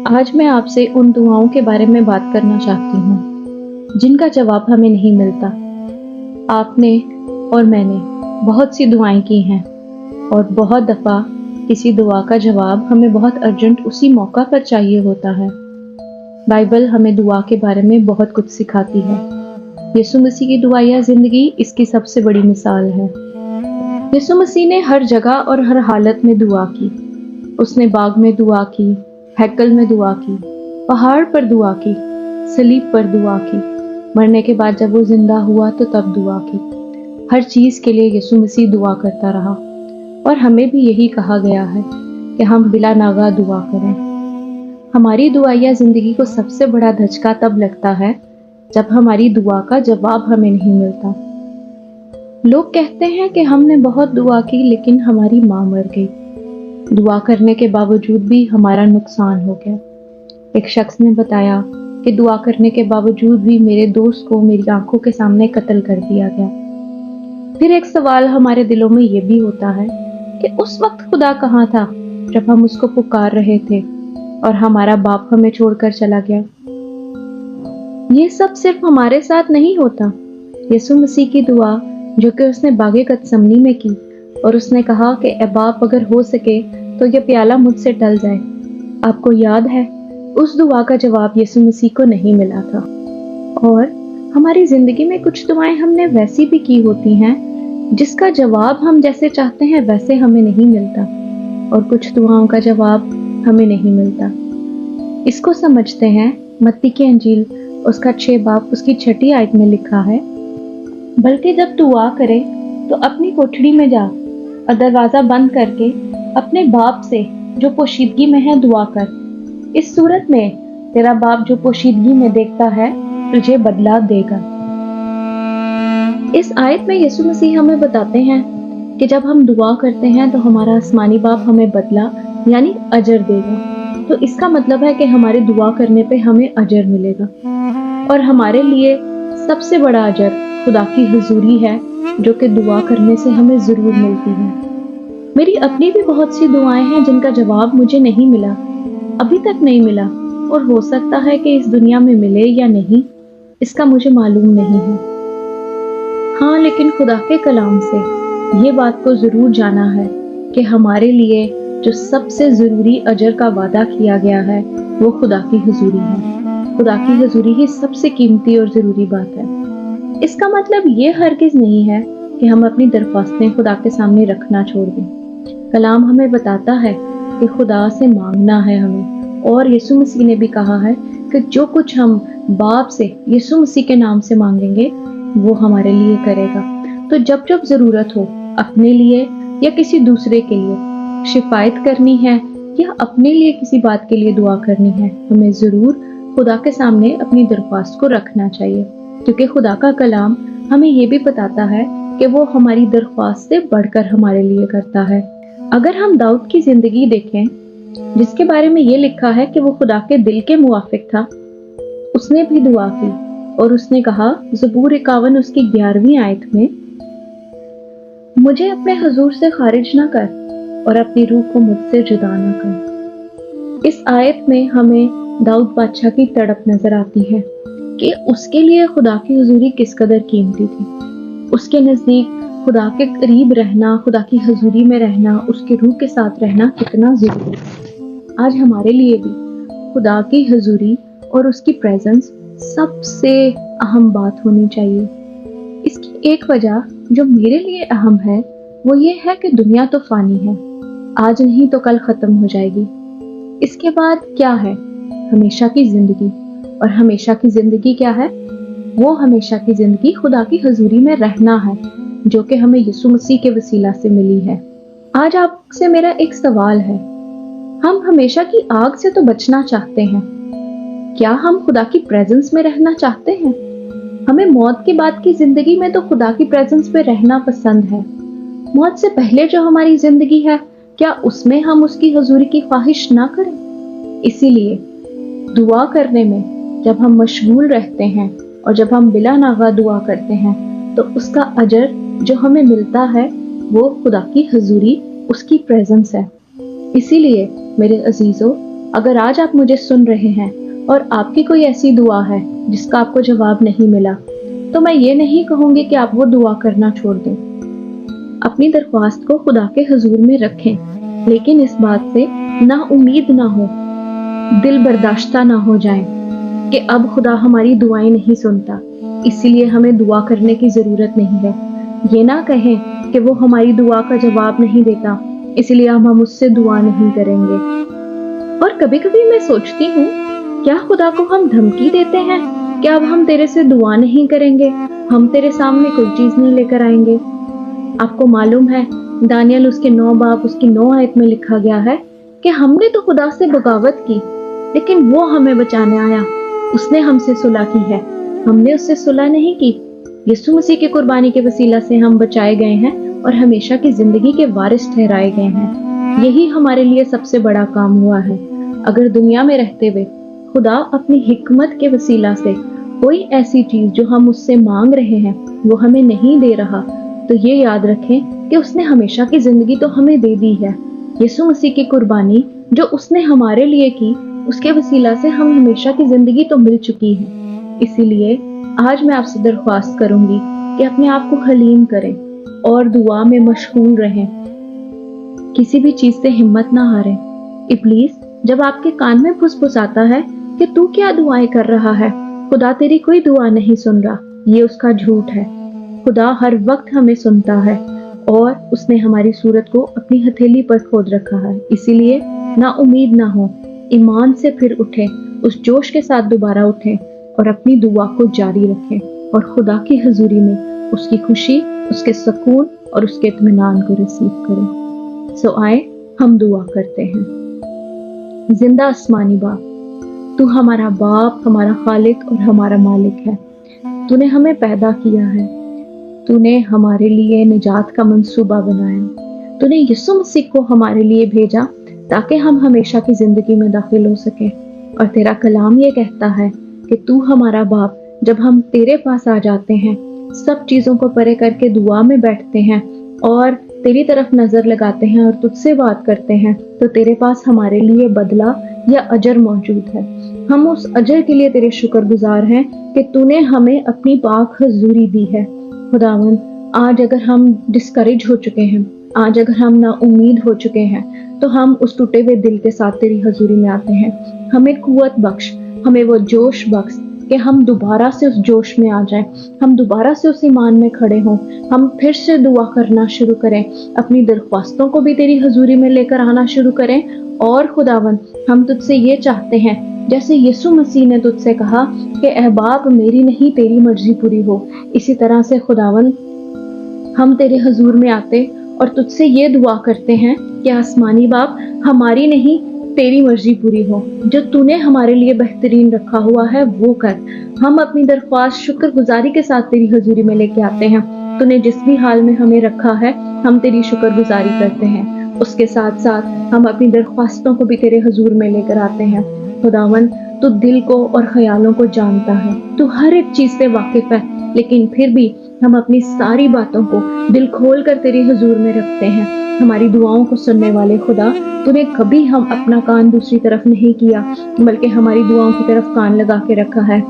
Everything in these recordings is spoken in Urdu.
آج میں آپ سے ان دعاؤں کے بارے میں بات کرنا چاہتی ہوں جن کا جواب ہمیں نہیں ملتا۔ آپ نے اور میں نے بہت سی دعائیں کی ہیں اور بہت دفعہ کسی دعا کا جواب ہمیں بہت ارجنٹ اسی موقع پر چاہیے ہوتا ہے۔ بائبل ہمیں دعا کے بارے میں بہت کچھ سکھاتی ہے۔ یسوع مسیح کی دعائیا زندگی اس کی سب سے بڑی مثال ہے۔ یسوع مسیح نے ہر جگہ اور ہر حالت میں دعا کی۔ اس نے باغ میں دعا کی، ہیکل میں دعا کی، پہاڑ پر دعا کی، صلیب پر دعا کی، مرنے کے بعد جب وہ زندہ ہوا تو تب دعا کی۔ ہر چیز کے لیے یسوع مسیح دعا کرتا رہا اور ہمیں بھی یہی کہا گیا ہے کہ ہم بلا ناغہ دعا کریں۔ ہماری دعائیا زندگی کو سب سے بڑا دھچکا تب لگتا ہے جب ہماری دعا کا جواب ہمیں نہیں ملتا۔ لوگ کہتے ہیں کہ ہم نے بہت دعا کی لیکن ہماری ماں مر گئی۔ دعا کرنے کے باوجود بھی ہمارا نقصان ہو گیا۔ ایک شخص نے بتایا کہ دعا کرنے کے باوجود بھی میرے دوست کو میری آنکھوں کے سامنے قتل کر دیا گیا۔ پھر ایک سوال ہمارے دلوں میں یہ بھی ہوتا ہے کہ اس وقت خدا کہاں تھا جب ہم اس کو پکار رہے تھے اور ہمارا باپ ہمیں چھوڑ کر چلا گیا۔ یہ سب صرف ہمارے ساتھ نہیں ہوتا۔ یسوع مسیح کی دعا جو کہ اس نے باغ گتسمنی میں کی اور اس نے کہا کہ اے باپ اگر ہو سکے تو یہ پیالہ مجھ سے ٹل جائے، آپ کو یاد ہے اس دعا کا جواب یسوع مسیح کو نہیں ملا تھا۔ اور ہماری زندگی میں کچھ دعائیں ہم نے ویسی بھی کی ہوتی ہیں جس کا جواب ہم جیسے چاہتے ہیں ویسے ہمیں نہیں ملتا، اور کچھ دعاؤں کا جواب ہمیں نہیں ملتا۔ اس کو سمجھتے ہیں متی کی انجیل اس کا 6 باب اس کی 6 آیت میں لکھا ہے، بلکہ جب دعا کرے تو اپنی کوٹھڑی میں جا اور دروازہ بند کر کے اپنے باپ سے جو پوشیدگی میں ہے دعا کر۔ اس صورت میں تیرا باپ جو پوشیدگی میں دیکھتا ہے تجھے بدلہ دے گا۔ اس آیت میں یسوع مسیح ہمیں بتاتے ہیں کہ جب ہم دعا کرتے ہیں تو ہمارا آسمانی باپ ہمیں بدلہ یعنی اجر دے گا۔ تو اس کا مطلب ہے کہ ہمارے دعا کرنے پہ ہمیں اجر ملے گا، اور ہمارے لیے سب سے بڑا اجر خدا کی حضوری ہے جو کہ دعا کرنے سے ہمیں ضرور ملتی ہے۔ میری اپنی بھی بہت سی دعائیں ہیں جن کا جواب مجھے نہیں ملا، ابھی تک نہیں ملا، اور ہو سکتا ہے کہ اس دنیا میں ملے یا نہیں اس کا مجھے معلوم نہیں ہے۔ ہاں، لیکن خدا کے کلام سے یہ بات کو ضرور جانا ہے کہ ہمارے لیے جو سب سے ضروری اجر کا وعدہ کیا گیا ہے وہ خدا کی حضوری ہے۔ خدا کی حضوری ہی سب سے قیمتی اور ضروری بات ہے۔ اس کا مطلب یہ ہرگز نہیں ہے کہ ہم اپنی درخواستیں خدا کے سامنے رکھنا چھوڑ دیں۔ کلام ہمیں بتاتا ہے کہ خدا سے مانگنا ہے ہمیں، اور یسوع مسیح نے بھی کہا ہے کہ جو کچھ ہم باپ سے یسوع مسیح کے نام سے مانگیں گے وہ ہمارے لیے کرے گا۔ تو جب جب ضرورت ہو اپنے لیے یا کسی دوسرے کے لیے شفایت کرنی ہے یا اپنے لیے کسی بات کے لیے دعا کرنی ہے، ہمیں ضرور خدا کے سامنے اپنی درخواست کو رکھنا چاہیے، کیونکہ خدا کا کلام ہمیں یہ بھی بتاتا ہے کہ وہ ہماری درخواست سے بڑھ کر ہمارے لیے کرتا ہے۔ اگر ہم داؤد کی زندگی دیکھیں جس کے بارے میں یہ لکھا ہے کہ وہ خدا کے دل کے موافق تھا، اس نے بھی دعا کی اور اس نے کہا زبور 51 اس کی 11ویں آیت میں، مجھے اپنے حضور سے خارج نہ کر اور اپنی روح کو مجھ سے جدا نہ کر۔ اس آیت میں ہمیں داؤد بادشاہ کی تڑپ نظر آتی ہے کہ اس کے لیے خدا کی حضوری کس قدر قیمتی تھی۔ اس کے نزدیک خدا کے قریب رہنا، خدا کی حضوری میں رہنا، اس کے روح کے ساتھ رہنا کتنا ضروری ہے۔ آج ہمارے لیے بھی خدا کی حضوری اور اس کی پریزنس سب سے اہم بات ہونی چاہیے۔ اس کی ایک وجہ جو میرے لیے اہم ہے وہ یہ ہے کہ دنیا تو فانی ہے، آج نہیں تو کل ختم ہو جائے گی۔ اس کے بعد کیا ہے؟ ہمیشہ کی زندگی۔ اور ہمیشہ کی زندگی کیا ہے؟ وہ ہمیشہ کی زندگی خدا کی حضوری میں رہنا ہے جو کہ ہمیں یسوع مسیح کے وسیلہ سے ملی ہے۔ آج آپ سے میرا ایک سوال ہے، ہم ہمیشہ کی آگ سے تو بچنا چاہتے ہیں، کیا ہم خدا کی پریزنس میں رہنا چاہتے ہیں؟ ہمیں موت کے بعد کی زندگی میں تو خدا کی پریزنس میں رہنا پسند ہے۔ موت سے پہلے جو ہماری زندگی ہے کیا اس میں ہم اس کی حضوری کی خواہش نہ کریں؟ اسی لیے دعا کرنے میں جب ہم مشغول رہتے ہیں اور جب ہم بلا ناغہ دعا کرتے ہیں تو اس کا اجر جو ہمیں ملتا ہے وہ خدا کی حضوری، اس کی پریزنس ہے۔ اسی لیے میرے عزیزو، اگر آج آپ مجھے سن رہے ہیں اور آپ کی کوئی ایسی دعا ہے جس کا آپ کو جواب نہیں ملا، تو میں یہ نہیں کہوں گی کہ آپ وہ دعا کرنا چھوڑ دیں۔ اپنی درخواست کو خدا کے حضور میں رکھیں، لیکن اس بات سے نا امید نہ ہو، دل برداشتہ نہ ہو جائیں کہ اب خدا ہماری دعائیں نہیں سنتا، اسی لیے ہمیں دعا کرنے کی ضرورت نہیں ہے۔ یہ نہ کہیں کہ وہ ہماری دعا کا جواب نہیں دیتا، اسی لیے ہم اس سے دعا نہیں کریں گے۔ اور کبھی کبھی میں سوچتی ہوں، کیا خدا کو ہم دھمکی دیتے ہیں کہ اب ہم تیرے سے دعا نہیں کریں گے، ہم تیرے سامنے کوئی چیز نہیں لے کر آئیں گے؟ آپ کو معلوم ہے دانیال اس کے 9 باب اس کی 9 آیت میں لکھا گیا ہے کہ ہم نے تو خدا سے بغاوت کی، لیکن وہ ہمیں بچانے آیا، اس نے ہم سے صلح کی ہے، ہم نے اس سے صلح نہیں کی۔ یسوع مسیح کی قربانی کے وسیلہ سے ہم بچائے گئے ہیں اور ہمیشہ کی زندگی کے وارث ٹھہرائے گئے ہیں۔ یہی ہمارے لیے سب سے بڑا کام ہوا ہے۔ اگر دنیا میں رہتے ہوئے خدا اپنی حکمت کے وسیلہ سے کوئی ایسی چیز جو ہم اس سے مانگ رہے ہیں وہ ہمیں نہیں دے رہا، تو یہ یاد رکھیں کہ اس نے ہمیشہ کی زندگی تو ہمیں دے دی ہے۔ یسوع مسیح کی قربانی جو اس نے ہمارے لیے کی، اس کے وسیلہ سے ہم ہمیشہ کی زندگی تو مل چکی ہے۔ اسی لیے آج میں آپ سے درخواست کروں گی کہ اپنے آپ کو حلیم کریں اور دعا میں مشغول رہیں، کسی بھی چیز سے ہمت نہ ہاریں۔ ابلیس جب آپ کے کان میں پھسپھساتا ہے کہ تو کیا دعائیں کر رہا ہے، خدا تیری کوئی دعا نہیں سن رہا، یہ اس کا جھوٹ ہے۔ خدا ہر وقت ہمیں سنتا ہے اور اس نے ہماری صورت کو اپنی ہتھیلی پر کھود رکھا ہے۔ اسی لیے نا امید نہ ہو، ایمان سے پھر اٹھیں، اس جوش کے ساتھ دوبارہ اٹھیں اور اپنی دعا کو جاری رکھیں اور خدا کی حضوری میں اس کی خوشی، اس کے سکون اور اس کے اطمینان کو ریسیو کریں۔ سو آئے ہم دعا کرتے ہیں۔ زندہ آسمانی باپ، تو ہمارا باپ، ہمارا خالق اور ہمارا مالک ہے۔ تو نے ہمیں پیدا کیا ہے، تو نے ہمارے لیے نجات کا منصوبہ بنایا، تو نے یسوع مسیح کو ہمارے لیے بھیجا تاکہ ہم ہمیشہ کی زندگی میں داخل ہو سکیں۔ اور تیرا کلام یہ کہتا ہے کہ تو ہمارا باپ جب ہم تیرے پاس آ جاتے ہیں، سب چیزوں کو پرے کر کے دعا میں بیٹھتے ہیں اور تیری طرف نظر لگاتے ہیں اور تجھ سے بات کرتے ہیں، تو تیرے پاس ہمارے لیے بدلہ یا اجر موجود ہے۔ ہم اس اجر کے لیے تیرے شکر گزار ہیں کہ تو نے ہمیں اپنی پاک حضوری دی ہے۔ خداوند، آج اگر ہم ڈسکریج ہو چکے ہیں، آج اگر ہم نا امید ہو چکے ہیں، تو ہم اس ٹوٹے ہوئے دل کے ساتھ تیری حضوری میں آتے ہیں۔ ہمیں قوت بخش، ہمیں وہ جوش بخش کہ ہم دوبارہ سے اس جوش میں آ جائیں، ہم دوبارہ سے اس ایمان میں کھڑے ہوں، ہم پھر سے دعا کرنا شروع کریں، اپنی درخواستوں کو بھی تیری حضوری میں لے کر آنا شروع کریں۔ اور خداوند، ہم تجھ سے یہ چاہتے ہیں جیسے یسوع مسیح نے تجھ سے کہا کہ اے باپ، میری نہیں تیری مرضی پوری ہو، اسی طرح سے خداوند ہم تیرے حضور میں آتے اور تجھ سے یہ دعا کرتے ہیں کہ آسمانی باپ، ہماری نہیں تیری مرضی پوری ہو، جو تو نے ہمارے لیے بہترین رکھا ہوا ہے وہ کر۔ ہم اپنی درخواست شکر گزاری کے ساتھ تیری حضوری میں لے کے آتے ہیں۔ تو نے جس بھی حال میں ہمیں رکھا ہے، ہم تیری شکر گزاری کرتے ہیں، اس کے ساتھ ساتھ ہم اپنی درخواستوں کو بھی تیرے حضور میں لے کر آتے ہیں۔ خداوند، تو دل کو اور خیالوں کو جانتا ہے، تو ہر ایک چیز سے واقف ہے، لیکن پھر بھی ہم اپنی ساری باتوں کو دل کھول کر تیری حضور میں رکھتے ہیں۔ ہماری دعاؤں کو سننے والے خدا، تو نے کبھی ہم اپنا کان دوسری طرف نہیں کیا، بلکہ ہماری دعاؤں کی طرف کان لگا کے رکھا ہے۔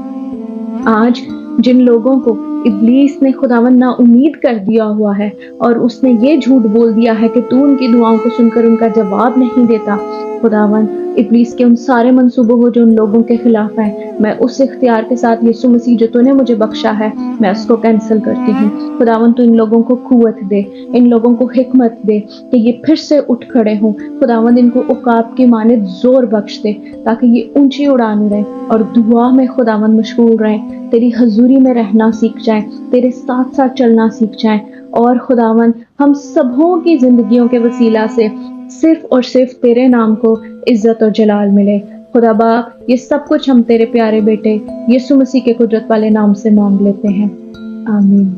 آج جن لوگوں کو ابلیس نے خداوند نا امید کر دیا ہوا ہے اور اس نے یہ جھوٹ بول دیا ہے کہ تو ان کی دعاؤں کو سن کر ان کا جواب نہیں دیتا، خداوند ابلیس کے ان سارے منصوبوں کو جو ان لوگوں کے خلاف ہیں، میں اس اختیار کے ساتھ یسوع مسیح جو تو نے مجھے بخشا ہے، میں اس کو کینسل کرتی ہوں۔ خداوند، تو ان لوگوں کو قوت دے، ان لوگوں کو حکمت دے کہ یہ پھر سے اٹھ کھڑے ہوں۔ خداوند، ان کو عقاب کی مانند زور بخش دے تاکہ یہ اونچی اڑان اڑیں اور دعا میں خداوند مشغول رہیں، تیری حضوری میں رہنا سیکھ جائیں، تیرے ساتھ ساتھ چلنا سیکھ جائیں۔ اور خداوند، ہم سبوں کی زندگیوں کے وسیلہ سے صرف اور صرف تیرے نام کو عزت اور جلال ملے۔ خدا باپ، یہ سب کچھ ہم تیرے پیارے بیٹے یسوع مسیح کے قدرت والے نام سے مانگ لیتے ہیں، آمین۔